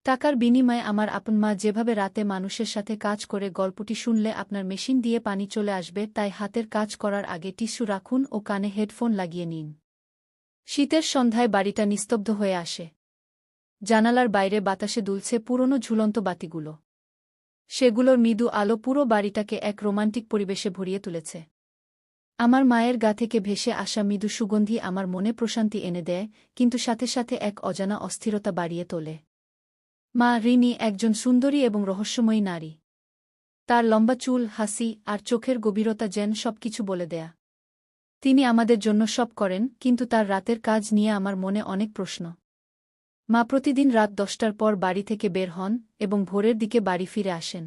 টাকার বিনিময়ে আমার আপন মা যেভাবে রাতে মানুষের সাথে কাজ করে গল্পটি শুনলে আপনার মেশিন দিয়ে পানি চলে আসবে, তাই হাতের কাজ করার আগে টিস্যু রাখুন ও কানে হেডফোন লাগিয়ে নিন। শীতের সন্ধ্যায় বাড়িটা নিস্তব্ধ হয়ে আসে। জানালার বাইরে বাতাসে দুলছে পুরনো ঝুলন্ত বাতিগুলো। সেগুলোর মৃদু আলো পুরো বাড়িটাকে এক রোমান্টিক পরিবেশে ভরিয়ে তুলেছে। আমার মায়ের গা থেকে ভেসে আসা মৃদু সুগন্ধি আমার মনে প্রশান্তি এনে দেয়, কিন্তু সাথে সাথে এক অজানা অস্থিরতা বাড়িয়ে তোলে। মা রিনি একজন সুন্দরী এবং রহস্যময়ী নারী। তার লম্বা চুল, হাসি আর চোখের গভীরতা যেন সবকিছু বলে দেয়া। তিনি আমাদের জন্য সব করেন, কিন্তু তার রাতের কাজ নিয়ে আমার মনে অনেক প্রশ্ন। মা প্রতিদিন রাত 10টার পর বাড়ি থেকে বের হন এবং ভোরের দিকে বাড়ি ফিরে আসেন।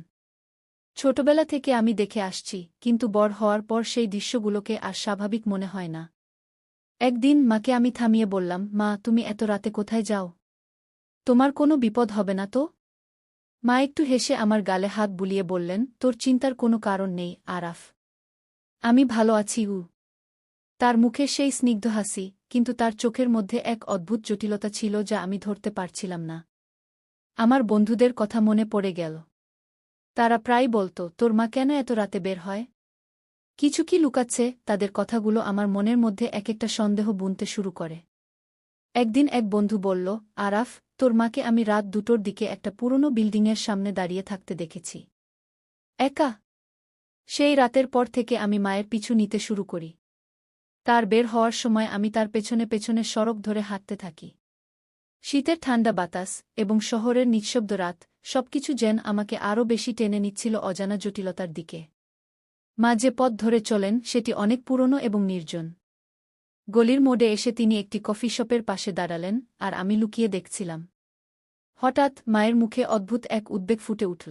ছোটবেলা থেকে আমি দেখে আসছি, কিন্তু বড় হওয়ার পর সেই দৃশ্যগুলোকে আর স্বাভাবিক মনে হয় না। একদিন মাকে আমি থামিয়ে বললাম, মা, তুমি এত রাতে কোথায় যাও? তোমার কোনো বিপদ হবে না তো? মা একটু হেসে আমার গালে হাত বুলিয়ে বললেন, তোর চিন্তার কোনো কারণ নেই, আরাফ। আমি ভালো আছি। তার মুখে সেই স্নিগ্ধ হাসি, কিন্তু তার চোখের মধ্যে এক অদ্ভুত জটিলতা ছিল যা আমি ধরতে পারছিলাম না। আমার বন্ধুদের কথা মনে পড়ে গেল। তারা প্রায় বলত, তোর মা কেন এত রাতে বের হয়? কিছু কি লুকাচ্ছে? তাদের কথাগুলো আমার মনের মধ্যে এক একটা সন্দেহ বুনতে শুরু করে। একদিন এক বন্ধু বলল, আরাফ, তোর মাকে আমি রাত 2টোর দিকে একটা পুরনো বিল্ডিংয়ের সামনে দাঁড়িয়ে থাকতে দেখেছি। একা। সেই রাতের পর থেকে আমি মায়ের পিছু নিতে শুরু করি। তার বের হওয়ার সময় আমি তার পেছনে পেছনে সড়ক ধরে হাঁটতে থাকি। শীতের ঠান্ডা বাতাস এবং শহরের নিঃশব্দ রাত, সবকিছু যেন আমাকে আরও বেশি টেনে নিচ্ছিল অজানা জটিলতার দিকে। মা যে পথ ধরে চলেন সেটি অনেক পুরনো এবং নির্জন। গলির মোড়ে এসে তিনি একটি কফি শপের পাশে দাঁড়ালেন, আর আমি লুকিয়ে দেখছিলাম। হঠাৎ মায়ের মুখে অদ্ভুত এক উদ্বেগ ফুটে উঠল।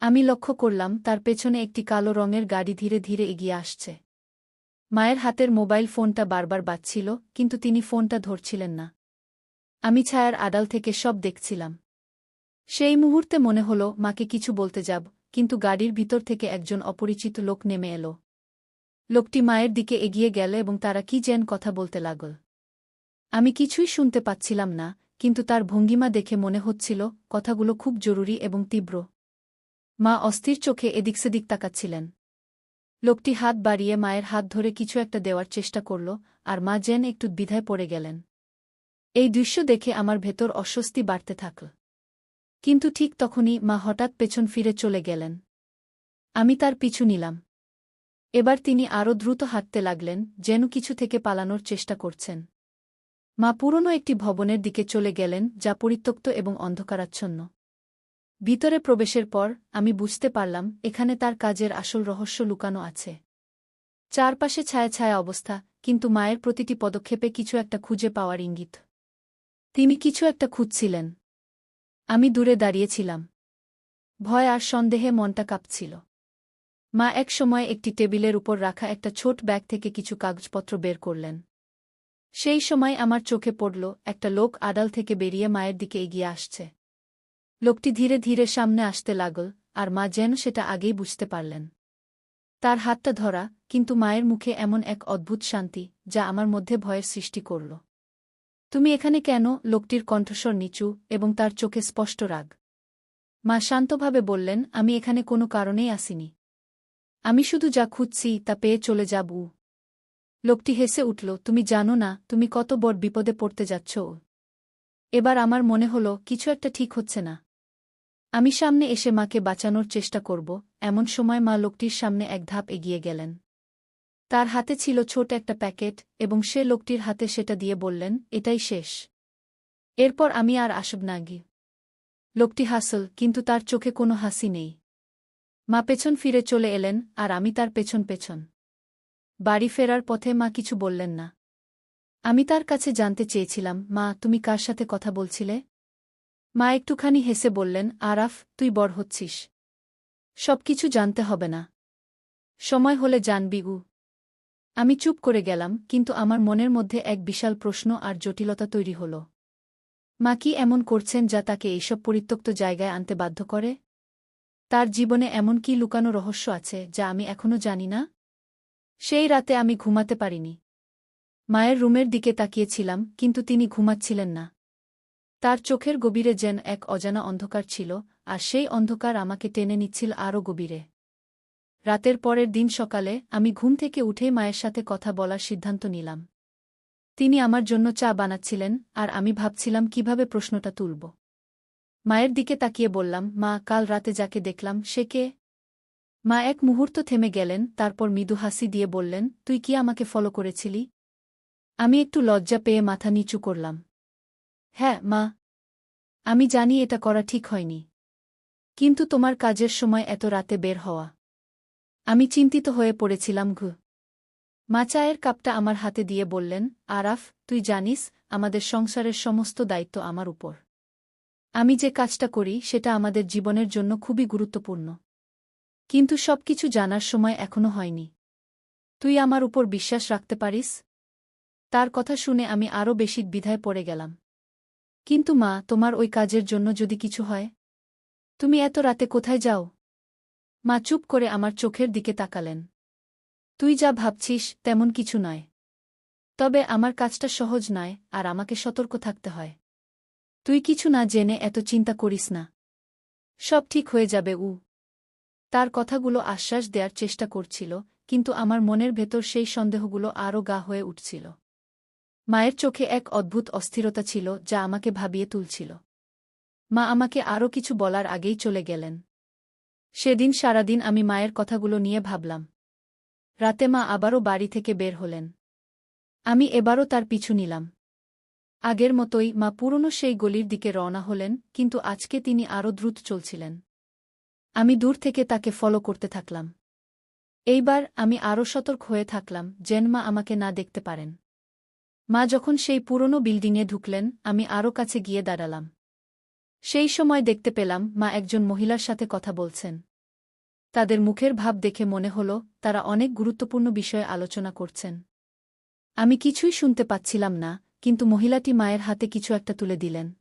আমি লক্ষ্য করলাম তার পেছনে একটি কালো রঙের গাড়ি ধীরে ধীরে এগিয়ে আসছে। মায়ের হাতের মোবাইল ফোনটা বারবার বাজছিল, কিন্তু তিনি ফোনটা ধরছিলেন না। আমি ছায়ার আড়াল থেকে সব দেখছিলাম। সেই মুহূর্তে মনে হলো মাকে কিছু বলতে যাব, কিন্তু গাড়ির ভিতর থেকে একজন অপরিচিত লোক নেমে এলো। লোকটি মায়ের দিকে এগিয়ে গেল এবং তারা কি যেন কথা বলতে লাগল। আমি কিছুই শুনতে পাচ্ছিলাম না, কিন্তু তার ভঙ্গিমা দেখে মনে হচ্ছিল কথাগুলো খুব জরুরি এবং তীব্র। মা অস্থির চোখে এদিক সেদিক তাকাচ্ছিলেন। লোকটি হাত বাড়িয়ে মায়ের হাত ধরে কিছু একটা দেওয়ার চেষ্টা করল, আর মা যেন একটু দ্বিধায় পড়ে গেলেন। এই দৃশ্য দেখে আমার ভেতর অস্বস্তি বাড়তে থাকল। কিন্তু ঠিক তখনই মা হঠাৎ পেছন ফিরে চলে গেলেন। আমি তার পিছু নিলাম। এবার তিনি আরও দ্রুত হাঁটতে লাগলেন, যেন কিছু থেকে পালানোর চেষ্টা করছেন। মা পুরনো একটি ভবনের দিকে চলে গেলেন, যা পরিত্যক্ত এবং অন্ধকারাচ্ছন্ন। ভিতরে প্রবেশের পর আমি বুঝতে পারলাম এখানে তার কাজের আসল রহস্য লুকানো আছে। চারপাশে ছায়া ছায়া অবস্থা, কিন্তু মায়ের প্রতিটি পদক্ষেপে কিছু একটা খুঁজে পাওয়ার ইঙ্গিত। তিনি কিছু একটা খুঁজছিলেন। আমি দূরে দাঁড়িয়েছিলাম। ভয় আর সন্দেহে মনটা কাঁপছিল। মা এক সময় একটি টেবিলের উপর রাখা একটা ছোট ব্যাগ থেকে কিছু কাগজপত্র বের করলেন। সেই সময় আমার চোখে পড়ল একটা লোক আড়াল থেকে বেরিয়ে মায়ের দিকে এগিয়ে আসছে। লোকটি ধীরে ধীরে সামনে আসতে লাগল, আর মা যেন সেটা আগেই বুঝতে পারলেন। তার হাতটা ধরা, কিন্তু মায়ের মুখে এমন এক অদ্ভুত শান্তি, যা আমার মধ্যে ভয়ের সৃষ্টি করল। তুমি এখানে কেন? লোকটির কণ্ঠস্বর নিচু এবং তার চোখে স্পষ্ট রাগ। মা শান্তভাবে বললেন, আমি এখানে কোনো কারণেই আসিনি। আমি শুধু যা খুঁজছি তা পেয়ে চলে যাব। লোকটি হেসে উঠল, তুমি জানো না তুমি কত বড় বিপদে পড়তে যাচ্ছ। এবার আমার মনে হলো কিছু একটা ঠিক হচ্ছে না। আমি সামনে এসে মাকে বাঁচানোর চেষ্টা করব, এমন সময় মা লোকটির সামনে এক ধাপ এগিয়ে গেলেন। তার হাতে ছিল ছোট একটা প্যাকেট, এবং সে লোকটির হাতে সেটা দিয়ে বললেন, এটাই শেষ। এরপর আমি আর আসব না। লোকটি হাসল, কিন্তু তার চোখে কোনো হাসি নেই। মা পেছন ফিরে চলে এলেন, আর আমি তার পেছন পেছন। বাড়ি ফেরার পথে মা কিছু বললেন না। আমি তার কাছে জানতে চেয়েছিলাম, মা, তুমি কার সাথে কথা বলছিলে? মা একটুখানি হেসে বললেন, আরাফ, তুই বড় হচ্ছিস। সবকিছু জানতে হবে না। সময় হলে জানবি। আমি চুপ করে গেলাম, কিন্তু আমার মনের মধ্যে এক বিশাল প্রশ্ন আর জটিলতা তৈরি হল। মা কি এমন করছেন যা তাকে এইসব পরিত্যক্ত জায়গায় আনতে বাধ্য করে? তার জীবনে এমন কি লুকানো রহস্য আছে যা আমি এখনো জানি না? সেই রাতে আমি ঘুমাতে পারিনি। মায়ের রুমের দিকে তাকিয়েছিলাম, কিন্তু তিনি ঘুমাচ্ছিলেন না। তার চোখের গভীরে যেন এক অজানা অন্ধকার ছিল, আর সেই অন্ধকার আমাকে টেনে নিচ্ছিল আরও গভীরে। রাতের পরের দিন সকালে আমি ঘুম থেকে উঠেই মায়ের সাথে কথা বলার সিদ্ধান্ত নিলাম। তিনি আমার জন্য চা বানাচ্ছিলেন, আর আমি ভাবছিলাম কিভাবে প্রশ্নটা তুলব। মায়ের দিকে তাকিয়ে বললাম, মা, কাল রাতে যাকে দেখলাম সে কে? মা এক মুহূর্ত থেমে গেলেন, তারপর মৃদু হাসি দিয়ে বললেন, তুই কি আমাকে ফলো করেছিলি? আমি একটু লজ্জা পেয়ে মাথা নিচু করলাম। হ্যাঁ, মা। আমি জানি এটা করা ঠিক হয়নি। কিন্তু তোমার কাজের সময় এত রাতে বের হওয়া। আমি চিন্তিত হয়ে পড়েছিলাম। মা চায়ের কাপটা আমার হাতে দিয়ে বললেন, আরাফ, তুই জানিস, আমাদের সংসারের সমস্ত দায়িত্ব আমার উপর। আমি যে কাজটা করি সেটা আমাদের জীবনের জন্য খুবই গুরুত্বপূর্ণ। কিন্তু সবকিছু জানার সময় এখনো হয়নি। তুই আমার উপর বিশ্বাস রাখতে পারিস? তার কথা শুনে আমি আরও বেশি দ্বিধায় পড়ে গেলাম। কিন্তু মা, তোমার ওই কাজের জন্য যদি কিছু হয়? তুমি এত রাতে কোথায় যাও? মা চুপ করে আমার চোখের দিকে তাকালেন। তুই যা ভাবছিস তেমন কিছু নয়। তবে আমার কাজটা সহজ নয়, আর আমাকে সতর্ক থাকতে হয়। তুই কিছু না জেনে এত চিন্তা করিস না। সব ঠিক হয়ে যাবে। তার কথাগুলো আশ্বাস দেওয়ার চেষ্টা করছিল, কিন্তু আমার মনের ভেতর সেই সন্দেহগুলো আরও গা হয়ে উঠছিল। মায়ের চোখে এক অদ্ভুত অস্থিরতা ছিল যা আমাকে ভাবিয়ে তুলছিল। মা আমাকে আরও কিছু বলার আগেই চলে গেলেন। সেদিন সারাদিন আমি মায়ের কথাগুলো নিয়ে ভাবলাম। রাতে মা আবারও বাড়ি থেকে বের হলেন। আমি এবারও তার পিছু নিলাম। আগের মতোই মা পুরনো সেই গলির দিকে রওনা হলেন, কিন্তু আজকে তিনি আরও দ্রুত চলছিলেন। আমি দূর থেকে তাকে ফলো করতে থাকলাম। এইবার আমি আরও সতর্ক হয়ে থাকলাম যেন মা আমাকে না দেখতে পারেন। মা যখন সেই পুরনো বিল্ডিংয়ে ঢুকলেন, আমি আরও কাছে গিয়ে দাঁড়ালাম। সেই সময় দেখতে পেলাম মা একজন মহিলার সাথে কথা বলছেন। তাদের মুখের ভাব দেখে মনে হল তারা অনেক গুরুত্বপূর্ণ বিষয়ে আলোচনা করছেন। আমি কিছুই শুনতে পাচ্ছিলাম না, কিন্তু মহিলাটি মায়ের হাতে কিছু একটা তুলে দিলেন।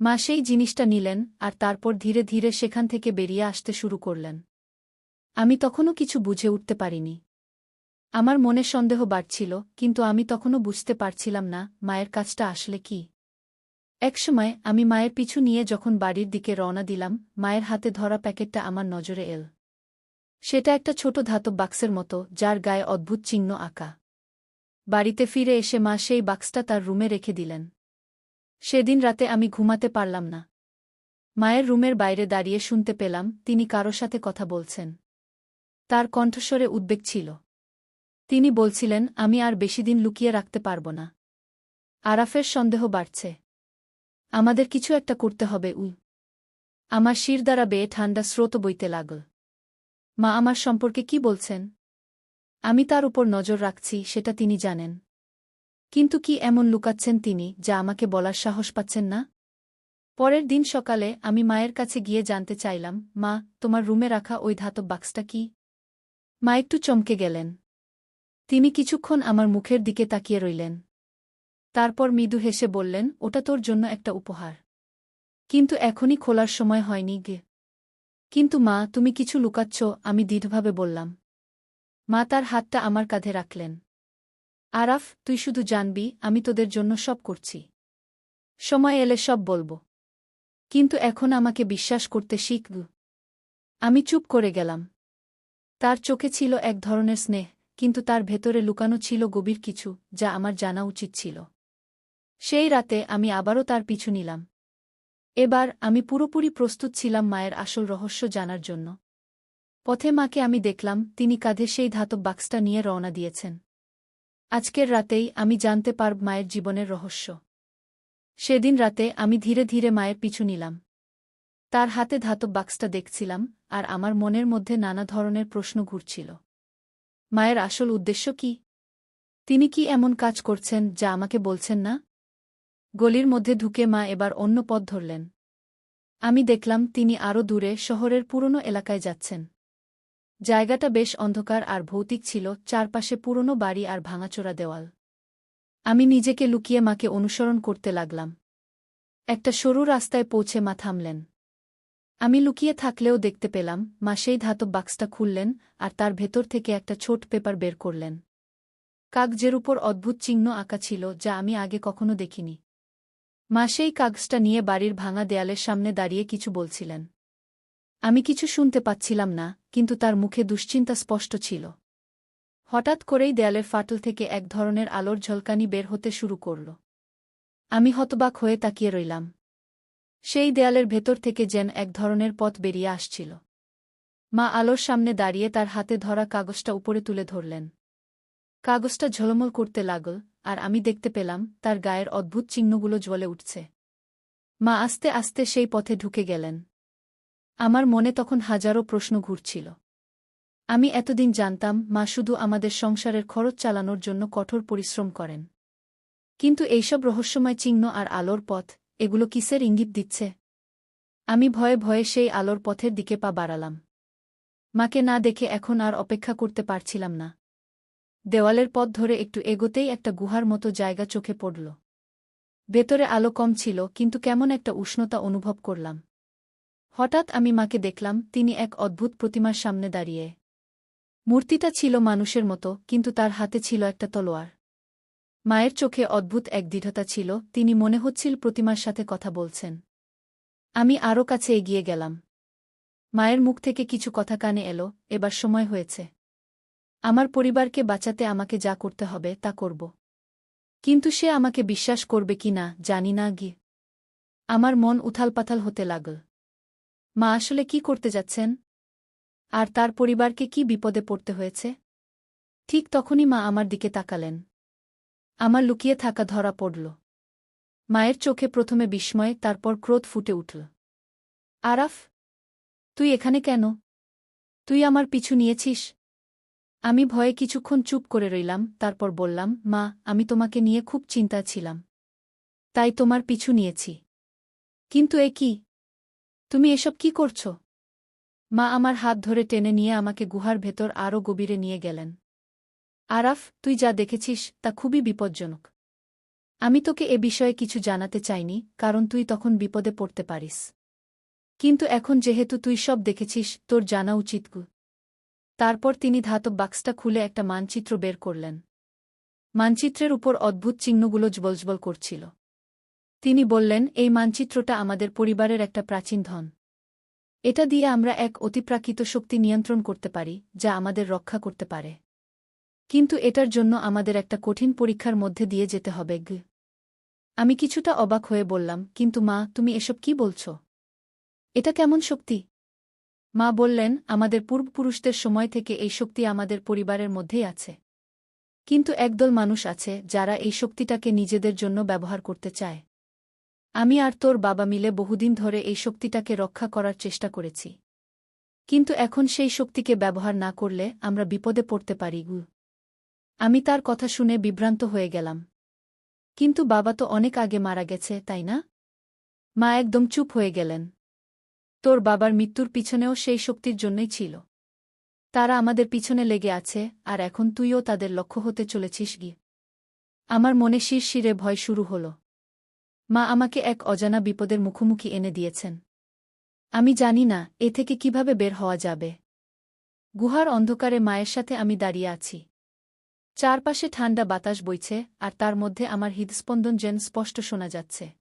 মা সেই জিনিসটা নিলেন, আর তারপর ধীরে ধীরে সেখান থেকে বেরিয়ে আসতে শুরু করলেন। আমি তখনও কিছু বুঝে উঠতে পারিনি। আমার মনে সন্দেহ বাড়ছিল, কিন্তু আমি তখনও বুঝতে পারছিলাম না মায়ের কাজটা আসলে কি। একসময় আমি মায়ের পিছু নিয়ে যখন বাড়ির দিকে রওনা দিলাম, মায়ের হাতে ধরা প্যাকেটটা আমার নজরে এল। সেটা একটা ছোট ধাতব বাক্সের মতো, যার গায়ে অদ্ভুত চিহ্ন আঁকা। বাড়িতে ফিরে এসে মা সেই বাক্সটা তার রুমে রেখে দিলেন। সেদিন রাতে আমি ঘুমাতে পারলাম না। মায়ের রুমের বাইরে দাঁড়িয়ে শুনতে পেলাম তিনি কারো সাথে কথা বলছেন। তার কণ্ঠস্বরে উদ্বেগ ছিল। তিনি বলছিলেন, আমি আর বেশিদিন লুকিয়ে রাখতে পারব না। আরাফের সন্দেহ বাড়ছে। আমাদের কিছু একটা করতে হবে। আমার শির দ্বারা বেয়ে ঠান্ডা স্রোত বইতে লাগল। মা আমার সম্পর্কে কি বলছেন? আমি তার উপর নজর রাখছি সেটা তিনি জানেন। কিন্তু কি এমন লুকাচ্ছেন তিনি যা আমাকে বলার সাহস পাচ্ছেন না? পরের দিন সকালে আমি মায়ের কাছে গিয়ে জানতে চাইলাম, মা, তোমার রুমে রাখা ওই ধাতব বাক্সটা কি? মা একটু চমকে গেলেন। তিনি কিছুক্ষণ আমার মুখের দিকে তাকিয়ে রইলেন। তারপর মৃদু হেসে বললেন, ওটা তোর জন্য একটা উপহার। কিন্তু এখনই খোলার সময় হয়নি। কিন্তু মা, তুমি কিছু লুকাচ্ছ, আমি দৃঢ়ভাবে বললাম। মা তার হাতটা আমার কাঁধে রাখলেন। আরাফ, তুই শুধু জানবি আমি তোদের জন্য সব করছি। সময় এলে সব বলবো। কিন্তু এখন আমাকে বিশ্বাস করতে শিখ। আমি চুপ করে গেলাম। তার চোখে ছিল এক ধরনের স্নেহ, কিন্তু তার ভেতরে লুকানো ছিল গভীর কিছু, যা আমার জানা উচিত ছিল। সেই রাতে আমি আবারও তার পিছু নিলাম। এবার আমি পুরোপুরি প্রস্তুত ছিলাম মায়ের আসল রহস্য জানার জন্য। পথে মাকে আমি দেখলাম, তিনি কাঁধে সেই ধাতব বাক্সটা নিয়ে রওনা দিয়েছেন। আজকের রাতেই আমি জানতে পারব মায়ের জীবনের রহস্য। সেদিন রাতে আমি ধীরে ধীরে মায়ের পিছু নিলাম। তার হাতে ধাতব বাক্সটা দেখছিলাম, আর আমার মনের মধ্যে নানা ধরনের প্রশ্ন ঘুরছিল। মায়ের আসল উদ্দেশ্য কি? তিনি কি এমন কাজ করছেন যা আমাকে বলছেন না? গলির মধ্যে ঢুকে মা এবার অন্য পথ ধরলেন। আমি দেখলাম তিনি আরও দূরে শহরের পুরনো এলাকায় যাচ্ছেন। জায়গাটা বেশ অন্ধকার আর ভৌতিক ছিল, চারপাশে পুরনো বাড়ি আর ভাঙাচোরা দেওয়াল। আমি নিজেকে লুকিয়ে মাকে অনুসরণ করতে লাগলাম। একটা সরু রাস্তায় পৌঁছে মা থামলেন। আমি লুকিয়ে থাকলেও দেখতে পেলাম মা সেই ধাতব বাক্সটা খুললেন, আর তার ভেতর থেকে একটা ছোট পেপার বের করলেন। কাগজের উপর অদ্ভুত চিহ্ন আঁকা ছিল যা আমি আগে কখনো দেখিনি। মা সেই কাগজটা নিয়ে বাড়ির ভাঙা দেয়ালের সামনে দাঁড়িয়ে কিছু বলছিলেন। আমি কিছু শুনতে পাচ্ছিলাম না, কিন্তু তার মুখে দুশ্চিন্তা স্পষ্ট ছিল। হঠাৎ করেই দেয়ালের ফাটল থেকে এক ধরনের আলোর ঝলকানি বের হতে শুরু করল। আমি হতবাক হয়ে তাকিয়ে রইলাম। সেই দেয়ালের ভেতর থেকে যেন এক ধরনের পথ বেরিয়ে আসছিল। মা আলোর সামনে দাঁড়িয়ে তার হাতে ধরা কাগজটা উপরে তুলে ধরলেন। কাগজটা ঝলমল করতে লাগল, আর আমি দেখতে পেলাম তার গায়ের অদ্ভুত চিহ্নগুলো জ্বলে উঠছে। মা আস্তে আস্তে সেই পথে ঢুকে গেলেন। আমার মনে তখন হাজারো প্রশ্ন ঘুরছিল। আমি এতদিন জানতাম মা শুধু আমাদের সংসারের খরচ চালানোর জন্য কঠোর পরিশ্রম করেন। কিন্তু এইসব রহস্যময় চিহ্ন আর আলোর পথ, এগুলো কিসের ইঙ্গিত দিচ্ছে? আমি ভয়ে ভয়ে সেই আলোর পথের দিকে পা বাড়ালাম। মাকে না দেখে এখন আর অপেক্ষা করতে পারছিলাম না। দেওয়ালের পথ ধরে একটু এগোতেই একটা গুহার মতো জায়গা চোখে পড়ল। ভেতরে আলো কম ছিল, কিন্তু কেমন একটা উষ্ণতা অনুভব করলাম। হঠাৎ আমি মাকে দেখলাম, তিনি এক অদ্ভুত প্রতিমার সামনে দাঁড়িয়ে। মূর্তিটা ছিল মানুষের মতো, কিন্তু তার হাতে ছিল একটা তলোয়ার। মায়ের চোখে অদ্ভুত এক দৃঢ়তা ছিল, তিনি মনে হচ্ছিল প্রতিমার সাথে কথা বলছেন। আমি আরও কাছে এগিয়ে গেলাম। মায়ের মুখ থেকে কিছু কথা কানে এলো, এবার সময় হয়েছে। আমার পরিবারকে বাঁচাতে আমাকে যা করতে হবে তা করব। কিন্তু সে আমাকে বিশ্বাস করবে কি না জানি না গি। আমার মন উথালপাথাল হতে লাগল। মা আসলে কি করতে যাচ্ছেন? আর তার পরিবারকে কি বিপদে পড়তে হয়েছে? ঠিক তখনই মা আমার দিকে তাকালেন। আমার লুকিয়ে থাকা ধরা পড়ল। মায়ের চোখে প্রথমে বিস্ময়, তারপর ক্রোধ ফুটে উঠল। আরাফ, তুই এখানে কেন? তুই আমার পিছু নিয়েছিস? আমি ভয়ে কিছুক্ষণ চুপ করে রইলাম, তারপর বললাম, মা, আমি তোমাকে নিয়ে খুব চিন্তায় ছিলাম। তাই তোমার পিছু নিয়েছি। কিন্তু এ কি? তুমি এসব কি করছ? মা আমার হাত ধরে টেনে নিয়ে আমাকে গুহার ভেতর আরও গভীরে নিয়ে গেলেন। আরাফ, তুই যা দেখেছিস তা খুবই বিপজ্জনক। আমি তোকে এ বিষয়ে কিছু জানাতে চাইনি, কারণ তুই তখন বিপদে পড়তে পারিস। কিন্তু এখন যেহেতু তুই সব দেখেছিস, তোর জানা উচিত। তারপর তিনি ধাতব বাক্সটা খুলে একটা মানচিত্র বের করলেন। মানচিত্রের উপর অদ্ভুত চিহ্নগুলো জ্বলজ্বল করছিল। তিনি বললেন, এই মানচিত্রটা আমাদের পরিবারের একটা প্রাচীন ধন। এটা দিয়ে আমরা এক অতিপ্রাকৃত শক্তি নিয়ন্ত্রণ করতে পারি, যা আমাদের রক্ষা করতে পারে। কিন্তু এটার জন্য আমাদের একটা কঠিন পরীক্ষার মধ্যে দিয়ে যেতে হবে। আমি কিছুটা অবাক হয়ে বললাম, কিন্তু মা, তুমি এসব কি বলছ? এটা কেমন শক্তি? মা বললেন, আমাদের পূর্বপুরুষদের সময় থেকে এই শক্তি আমাদের পরিবারের মধ্যেই আছে। কিন্তু একদল মানুষ আছে যারা এই শক্তিটাকে নিজেদের জন্য ব্যবহার করতে চায়। আমি আর তোর বাবা মিলে বহুদিন ধরে এই শক্তিটাকে রক্ষা করার চেষ্টা করেছি। কিন্তু এখন সেই শক্তিকে ব্যবহার না করলে আমরা বিপদে পড়তে পারি। আমি তার কথা শুনে বিভ্রান্ত হয়ে গেলাম। কিন্তু বাবা তো অনেক আগে মারা গেছে, তাই না? মা একদম চুপ হয়ে গেলেন। তোর বাবার মৃত্যুর পিছনেও সেই শক্তির জন্যই ছিল। তারা আমাদের পিছনে লেগে আছে, আর এখন তুইও তাদের লক্ষ্য হতে চলেছিস গিয়ে। আমার মনে শিরশিরে ভয় শুরু হল। মা আমাকে এক অজানা বিপদের মুখোমুখি এনে দিয়েছেন। আমি জানি না এ থেকে কিভাবে বের হওয়া যাবে। গুহার অন্ধকারে মায়ের সাথে আমি দাঁড়িয়ে আছি। চারপাশে ঠান্ডা বাতাস বইছে, আর তার মধ্যে আমার হৃদস্পন্দন যেন স্পষ্ট শোনা যাচ্ছে।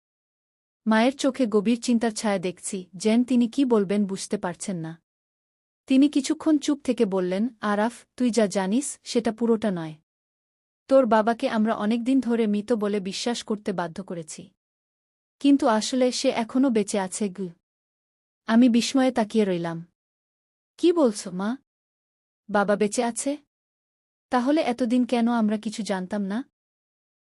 মায়ের চোখে গভীর চিন্তার ছায়া দেখছি, যেন তিনি কি বলবেন বুঝতে পারছেন না। তিনি কিছুক্ষণ চুপ থেকে বললেন, আরাফ, তুই যা জানিস সেটা পুরোটা নয়। তোর বাবাকে আমরা অনেকদিন ধরে মৃত বলে বিশ্বাস করতে বাধ্য করেছি। কিন্তু আসলে সে এখনও বেঁচে আছে। আমি বিস্ময়ে তাকিয়ে রইলাম। কি বলছ মা? বাবা বেঁচে আছে? তাহলে এতদিন কেন আমরা কিছু জানতাম না?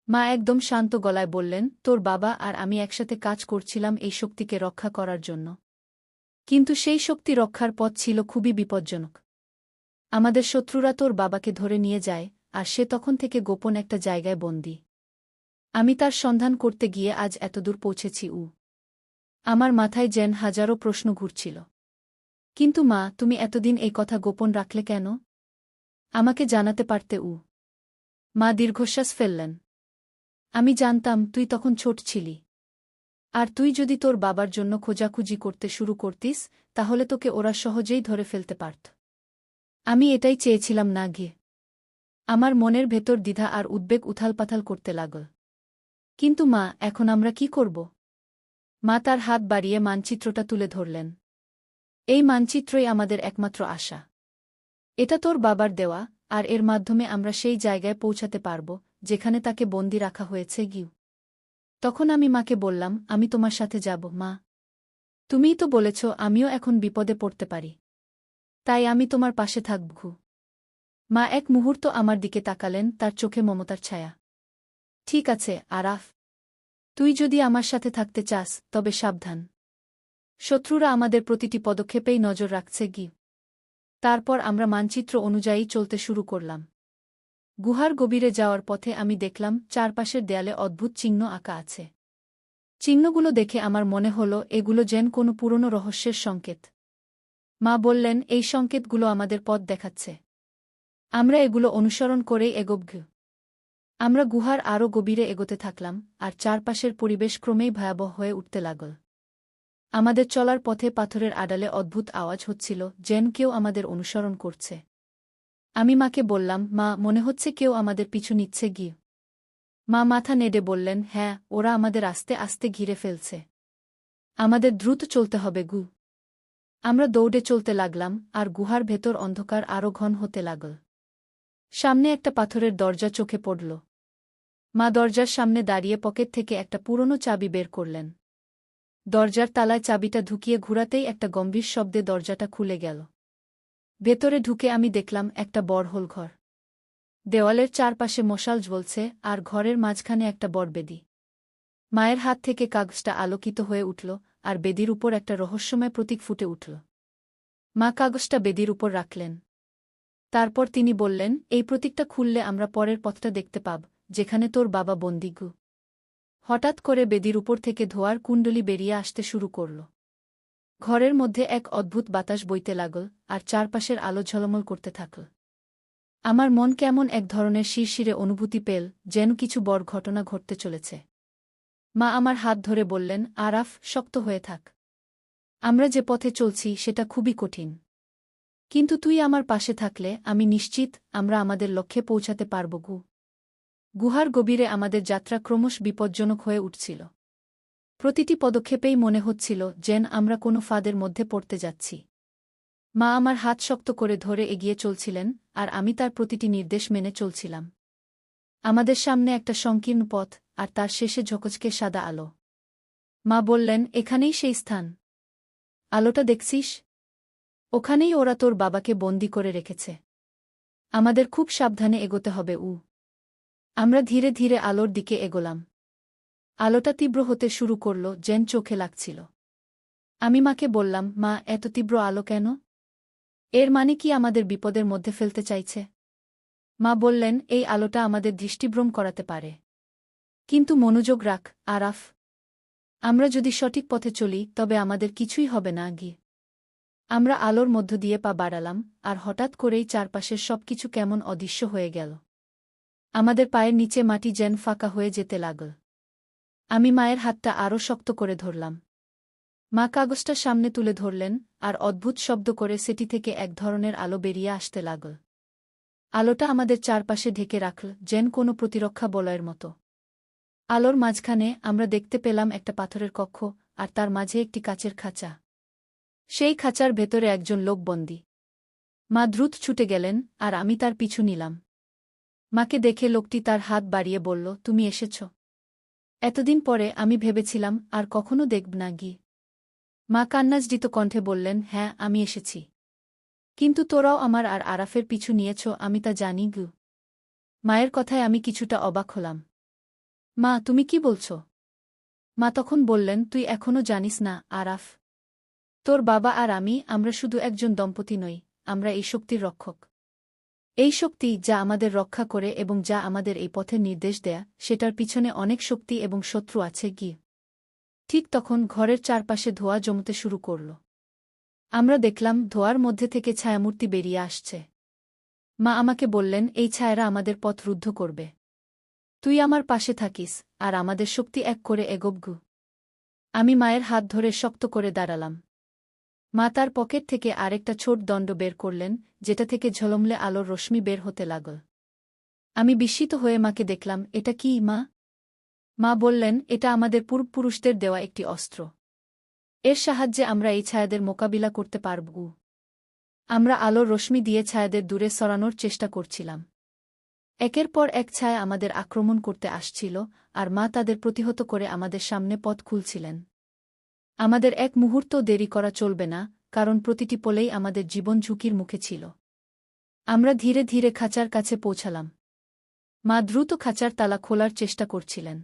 মা একদম শান্ত গলায় বললেন, তোর বাবা আর আমি একসাথে কাজ করছিলাম এই শক্তিকে রক্ষা করার জন্য। কিন্তু সেই শক্তি রক্ষার পথ ছিল খুবই বিপজ্জনক। আমাদের শত্রুরা তোর বাবাকে ধরে নিয়ে যায়, আর সে তখন থেকে গোপন একটা জায়গায় বন্দী। আমি তার সন্ধান করতে গিয়ে আজ এতদূর পৌঁছেছি। আমার মাথায় যেন হাজারো প্রশ্ন ঘুরছিল। কিন্তু মা, তুমি এতদিন এই কথা গোপন রাখলে কেন? আমাকে জানাতে পারতে। মা দীর্ঘশ্বাস ফেললেন। আমি জানতাম তুই তখন ছোট ছিলি। আর তুই যদি তোর বাবার জন্য খোঁজাখুঁজি করতে শুরু করতিস, তাহলে তোকে ওরা সহজেই ধরে ফেলতে পারত। আমি এটাই চেয়েছিলাম না গিয়ে। আমার মনের ভেতর দ্বিধা আর উদ্বেগ উথালপাথাল করতে লাগল। কিন্তু মা, এখন আমরা কি করব? মা তার হাত বাড়িয়ে মানচিত্রটা তুলে ধরলেন। এই মানচিত্রই আমাদের একমাত্র আশা। এটা তোর বাবার দেওয়া, আর এর মাধ্যমে আমরা সেই জায়গায় পৌঁছাতে পারব যেখানে তাকে বন্দি রাখা হয়েছে গিউ। তখন আমি মাকে বললাম, আমি তোমার সাথে যাব মা। তুমিই তো বলেছ আমিও এখন বিপদে পড়তে পারি। তাই আমি তোমার পাশে থাকব। মা এক মুহূর্ত আমার দিকে তাকালেন, তার চোখে মমতার ছায়া। ঠিক আছে আরাফ, তুই যদি আমার সাথে থাকতে চাস তবে সাবধান। শত্রুরা আমাদের প্রতিটি পদক্ষেপেই নজর রাখছে গি। তারপর আমরা মানচিত্র অনুযায়ী চলতে শুরু করলাম। গুহার গভীরে যাওয়ার পথে আমি দেখলাম চারপাশের দেয়ালে অদ্ভুত চিহ্ন আঁকা আছে। চিহ্নগুলো দেখে আমার মনে হল এগুলো যেন কোনো পুরনো রহস্যের সংকেত। মা বললেন, এই সংকেতগুলো আমাদের পথ দেখাচ্ছে। আমরা এগুলো অনুসরণ করেই এগোব। আমরা গুহার আরও গভীরে এগোতে থাকলাম, আর চারপাশের পরিবেশ ক্রমেই ভয়াবহ হয়ে উঠতে লাগল। আমাদের চলার পথে পাথরের আড়ালে অদ্ভুত আওয়াজ হচ্ছিল, যেন কেউ আমাদের অনুসরণ করছে। আমি মাকে বললাম, মা, মনে হচ্ছে কেউ আমাদের পিছু নিচ্ছে গিয়ে। মা মাথা নেড়ে বললেন, হ্যাঁ, ওরা আমাদের আস্তে আস্তে ঘিরে ফেলছে। আমাদের দ্রুত চলতে হবে গু। আমরা দৌড়ে চলতে লাগলাম, আর গুহার ভেতর অন্ধকার আরও ঘন হতে লাগল। সামনে একটা পাথরের দরজা চোখে পড়ল। মা দরজার সামনে দাঁড়িয়ে পকেট থেকে একটা পুরনো চাবি বের করলেন। দরজার তালায় চাবিটা ঢুকিয়ে ঘুরাতেই একটা গম্ভীর শব্দে দরজাটা খুলে গেল। ভেতরে ঢুকে আমি দেখলাম একটা বড় হোল ঘর। দেওয়ালের চারপাশে মশাল জ্বলছে, আর ঘরের মাঝখানে একটা বড় বেদি। মায়ের হাত থেকে কাগজটা আলোকিত হয়ে উঠল, আর বেদির উপর একটা রহস্যময় প্রতীক ফুটে উঠল। মা কাগজটা বেদির উপর রাখলেন। তারপর তিনি বললেন, এই প্রতীকটা খুললে আমরা পরের পথটা দেখতে পাব, যেখানে তোর বাবা বন্দী গু। হঠাৎ করে বেদির উপর থেকে ধোঁয়ার কুণ্ডলী বেরিয়ে আসতে শুরু করল। ঘরের মধ্যে এক অদ্ভুত বাতাস বইতে লাগল, আর চারপাশের আলো ঝলমল করতে থাকল। আমার মন কেমন এক ধরনের শিরশিরে অনুভূতি পেল, যেন কিছু বড় ঘটনা ঘটতে চলেছে। মা আমার হাত ধরে বললেন, আরাফ, শক্ত হয়ে থাক। আমরা যে পথে চলছি সেটা খুবই কঠিন। কিন্তু তুই আমার পাশে থাকলে আমি নিশ্চিত আমরা আমাদের লক্ষ্যে পৌঁছাতে পারব গু। গুহার গভীরে আমাদের যাত্রা ক্রমশ বিপজ্জনক হয়ে উঠছিল। প্রতিটি পদক্ষেপেই মনে হচ্ছিল যেন আমরা কোনো ফাঁদের মধ্যে পড়তে যাচ্ছি। মা আমার হাত শক্ত করে ধরে এগিয়ে চলছিলেন, আর আমি তার প্রতিটি নির্দেশ মেনে চলছিলাম। আমাদের সামনে একটা সংকীর্ণ পথ, আর তার শেষে ঝকঝকে সাদা আলো। মা বললেন, এখানেই সেই স্থান। আলোটা দেখছিস? ওখানেই ওরা তোর বাবাকে বন্দি করে রেখেছে। আমাদের খুব সাবধানে এগোতে হবে। আমরা ধীরে ধীরে আলোর দিকে এগোলাম। আলোটা তীব্র হতে শুরু করল, যেন চোখে লাগছিল। আমি মাকে বললাম, মা, এত তীব্র আলো কেন? এর মানে কি আমাদের বিপদের মধ্যে ফেলতে চাইছে? মা বললেন, এই আলোটা আমাদের দৃষ্টিভ্রম করাতে পারে। কিন্তু মনোযোগ রাখ, আরাফ। আমরা যদি সঠিক পথে চলি তবে আমাদের কিছুই হবে না গিয়ে। আমরা আলোর মধ্য দিয়ে পা বাড়ালাম, আর হঠাৎ করেই চারপাশের সবকিছু কেমন অদৃশ্য হয়ে গেল। আমাদের পায়ের নিচে মাটি যেন ফাঁকা হয়ে যেতে লাগল। আমি মায়ের হাতটা আরও শক্ত করে ধরলাম। মা কাগজটা সামনে তুলে ধরলেন, আর অদ্ভুত শব্দ করে সেটি থেকে এক ধরনের আলো বেরিয়ে আসতে লাগল। আলোটা আমাদের চারপাশে ঢেকে রাখল, যেন কোনো প্রতিরক্ষা বলয়ের মতো। আলোর মাঝখানে আমরা দেখতে পেলাম একটা পাথরের কক্ষ, আর তার মাঝে একটি কাচের খাঁচা। সেই খাঁচার ভেতরে একজন লোক বন্দী। মা দ্রুত ছুটে গেলেন, আর আমি তার পিছু নিলাম। মাকে দেখে লোকটি তার হাত বাড়িয়ে বলল, তুমি এসেছ। এতদিন পরে আমি ভেবেছিলাম আর কখনো দেখব না গি। মা কান্নাজড়িত কণ্ঠে বললেন, হ্যাঁ, আমি এসেছি। কিন্তু তোরাও আমার আর আরাফের পিছু নিয়েছ, আমি তা জানি গু। মায়ের কথায় আমি কিছুটা অবাক হলাম। মা, তুমি কি বলছ? মা তখন বললেন, তুই এখনও জানিস না আরাফ। তোর বাবা আর আমরা শুধু একজন দম্পতি নই, আমরা এই শক্তির রক্ষক। এই শক্তি যা আমাদের রক্ষা করে এবং যা আমাদের এই পথের নির্দেশ দেয়া, সেটার পিছনে অনেক শক্তি এবং শত্রু আছে গি। ঠিক তখন ঘরের চারপাশে ধোঁয়া জমতে শুরু করল। আমরা দেখলাম ধোঁয়ার মধ্যে থেকে ছায়ামূর্তি বেরিয়ে আসছে। মা আমাকে বললেন, এই ছায়ারা আমাদের পথ রুদ্ধ করবে। তুই আমার পাশে থাকিস, আর আমাদের শক্তি এক করে এগোব গু। আমি মায়ের হাত ধরে শক্ত করে দাঁড়ালাম। মা তার পকেট থেকে আরেকটা ছোট দণ্ড বের করলেন, যেটা থেকে ঝলমলে আলোর রশ্মি বের হতে লাগল। আমি বিস্মিত হয়ে মাকে দেখলাম, এটা কি মা? মা বললেন, এটা আমাদের পূর্বপুরুষদের দেওয়া একটি অস্ত্র। এর সাহায্যে আমরা এই ছায়াদের মোকাবিলা করতে পারব। আমরা আলোর রশ্মি দিয়ে ছায়াদের দূরে সরানোর চেষ্টা করছিলাম। একের পর এক ছায়া আমাদের আক্রমণ করতে আসছিল, আর মা তাদের প্রতিহত করে আমাদের সামনে পথ খুলছিলেন। আমাদের এক মুহূর্তও দেরি করা চলবে না, কারণ প্রতিটি পলেই আমাদের জীবন ঝুঁকির মুখে ছিল। আমরা ধীরে ধীরে খাঁচার কাছে পৌঁছালাম। মা দ্রুত খাঁচার তালা খোলার চেষ্টা করছিলেন।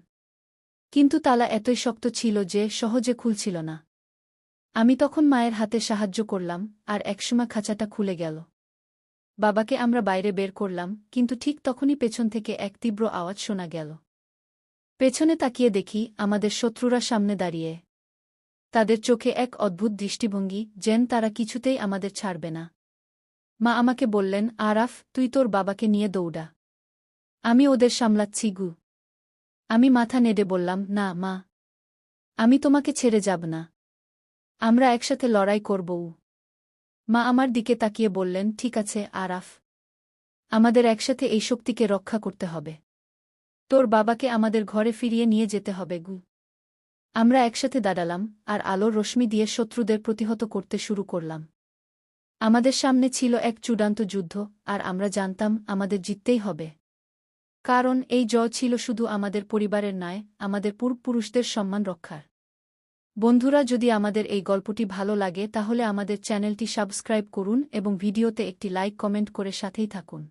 কিন্তু তালা এতই শক্ত ছিল যে সহজে খুলছিল না। আমি তখন মায়ের হাতে সাহায্য করলাম, আর একসময় খাঁচাটা খুলে গেল। বাবাকে আমরা বাইরে বের করলাম, কিন্তু ঠিক তখনই পেছন থেকে এক তীব্র আওয়াজ শোনা গেল। পেছনে তাকিয়ে দেখি আমাদের শত্রুরা সামনে দাঁড়িয়ে। তাদের চোখে এক অদ্ভুত দৃষ্টিভঙ্গি, যেন তারা কিছুতেই আমাদের ছাড়বে না। মা আমাকে বললেন, আরাফ, তুই তোর বাবাকে নিয়ে দৌড়া। আমি ওদের সামলাচ্ছি গু। আমি মাথা নেড়ে বললাম, না মা, আমি তোমাকে ছেড়ে যাব না। আমরা একসাথে লড়াই করব। মা আমার দিকে তাকিয়ে বললেন, ঠিক আছে আরাফ, আমাদের একসাথে এই শক্তিকে রক্ষা করতে হবে। তোর বাবাকে আমাদের ঘরে ফিরিয়ে নিয়ে যেতে হবে গু। আমরা একসাথে দাঁড়ালাম, আর আলোর রশ্মি দিয়ে শত্রুদের প্রতিহত করতে শুরু করলাম। আমাদের সামনে ছিল এক চূড়ান্ত যুদ্ধ, আর আমরা জানতাম আমাদের জিততেই হবে। কারণ এই জয় ছিল শুধু আমাদের পরিবারের নয়, আমাদের পূর্বপুরুষদের সম্মান রক্ষার। বন্ধুরা, যদি আমাদের এই গল্পটি ভালো লাগে তাহলে আমাদের চ্যানেলটি সাবস্ক্রাইব করুন এবং ভিডিওতে একটি লাইক কমেন্ট করে সাথেই থাকুন।